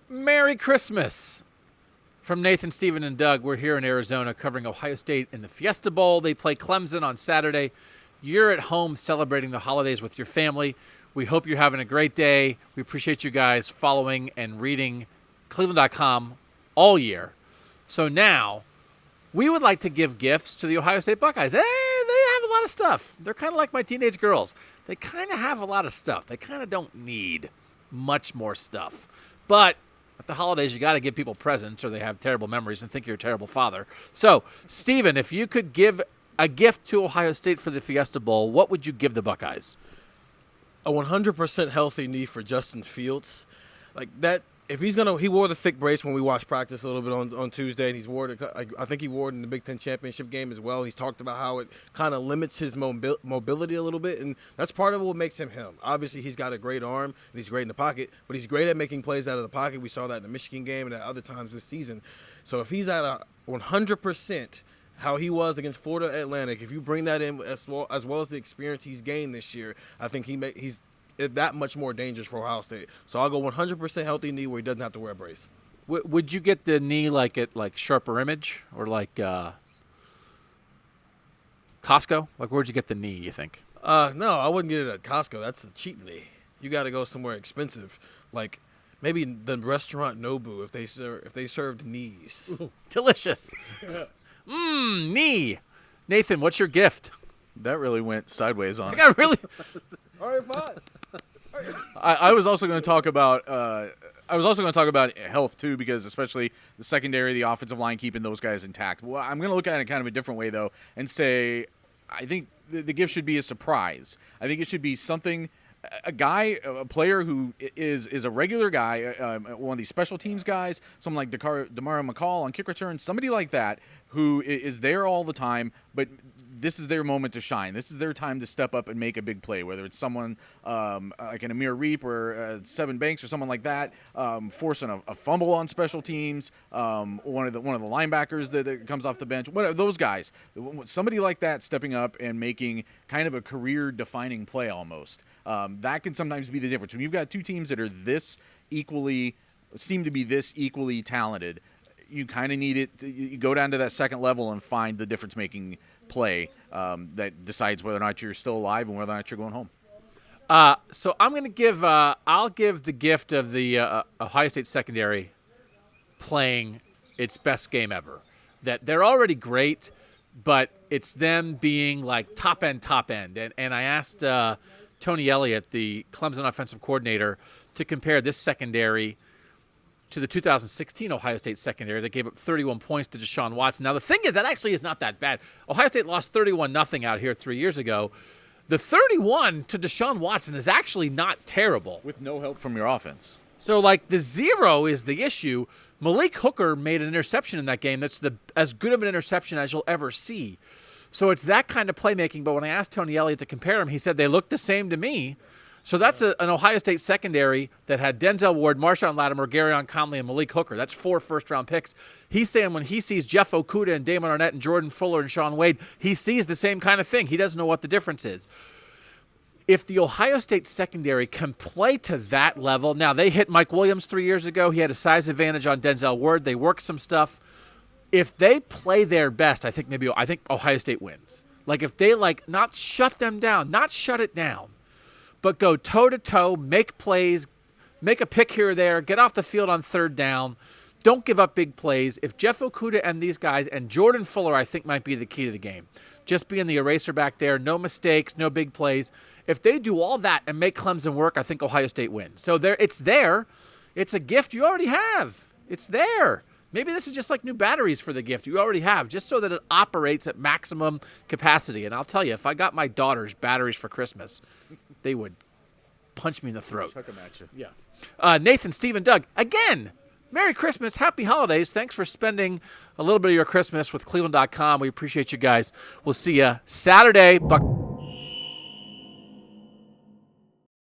Merry Christmas from Nathan, Stephen, and Doug. We're here in Arizona covering Ohio State in the Fiesta Bowl. They play Clemson on Saturday. You're at home celebrating the holidays with your family. We hope you're having a great day. We appreciate you guys following and reading cleveland.com all year. So now, we would like to give gifts to the Ohio State Buckeyes. Hey, they have a lot of stuff. They're kind of like my teenage girls. They kind of have a lot of stuff. They kind of don't need much more stuff. But at the holidays, you got to give people presents or they have terrible memories and think you're a terrible father. So, Steven, if you could give a gift to Ohio State for the Fiesta Bowl, what would you give the Buckeyes? A 100% healthy knee for Justin Fields. Like that, if he's going to, he wore the thick brace when we watched practice a little bit on Tuesday, and he's wore it, I think he wore it in the Big Ten championship game as well. He's talked about how it kind of limits his mobility a little bit, and that's part of what makes him him. Obviously, he's got a great arm, and he's great in the pocket, but he's great at making plays out of the pocket. We saw that in the Michigan game and at other times this season. So if he's at a 100%, how he was against Florida Atlantic, if you bring that in as well as the experience he's gained this year, I think he's that much more dangerous for Ohio State. So I'll go 100% healthy knee where he doesn't have to wear a brace. Would you get the knee like at Sharper Image or like Costco? Like where'd you get the knee, you think? No, I wouldn't get it at Costco. That's a cheap knee. You got to go somewhere expensive, like maybe the restaurant Nobu if they served knees. Ooh, delicious. Knee. Nathan, what's your gift? That really went sideways on I got really. All right, fine. I was also going to talk about health too, because especially the secondary, the offensive line, keeping those guys intact. Well, I'm going to look at it kind of a different way though, and say I think the gift should be a surprise. I think it should be something. A player who is a regular guy, one of these special teams guys, someone like Demario McCall on kick return, somebody like that who is there all the time, but this is their moment to shine. This is their time to step up and make a big play, whether it's someone like an Amir Reap or Seven Banks or someone like that, forcing a fumble on special teams, one of the linebackers that comes off the bench, whatever, those guys. Somebody like that stepping up and making kind of a career-defining play almost. That can sometimes be the difference. When you've got two teams that are seem to be this equally talented, you kind of need it. You go down to that second level and find the difference-making play that decides whether or not you're still alive and whether or not you're going home. So I'm going to give. I'll give the gift of the Ohio State secondary playing its best game ever. That they're already great, but it's them being like top end. And I asked Tony Elliott, the Clemson offensive coordinator, to compare this secondary to the 2016 Ohio State secondary that gave up 31 points to Deshaun Watson. Now, the thing is, that actually is not that bad. Ohio State lost 31-0 out here 3 years ago. The 31 to Deshaun Watson is actually not terrible. With no help from your offense. So, like, the 0 is the issue. Malik Hooker made an interception in that game. That's as good of an interception as you'll ever see. So it's that kind of playmaking. But when I asked Tony Elliott to compare them, he said they look the same to me. So that's an Ohio State secondary that had Denzel Ward, Marshawn Lattimore, Garyon Conley, and Malik Hooker. That's 4 first-round picks. He's saying when he sees Jeff Okudah and Damon Arnett and Jordan Fuller and Shaun Wade, he sees the same kind of thing. He doesn't know what the difference is. If the Ohio State secondary can play to that level, now they hit Mike Williams 3 years ago. He had a size advantage on Denzel Ward. They worked some stuff. If they play their best, I think Ohio State wins. Like if they not shut them down, not shut it down, but go toe-to-toe, make plays, make a pick here or there, get off the field on third down, don't give up big plays. If Jeff Okudah and these guys, and Jordan Fuller I think might be the key to the game, just being the eraser back there, no mistakes, no big plays. If they do all that and make Clemson work, I think Ohio State wins. So it's there. It's a gift you already have. It's there. Maybe this is just like new batteries for the gift you already have, just so that it operates at maximum capacity. And I'll tell you, if I got my daughters batteries for Christmas, they would punch me in the throat. Chuck them at you. Yeah. Nathan, Stephen, Doug, again, Merry Christmas, Happy Holidays. Thanks for spending a little bit of your Christmas with cleveland.com. We appreciate you guys. We'll see you Saturday.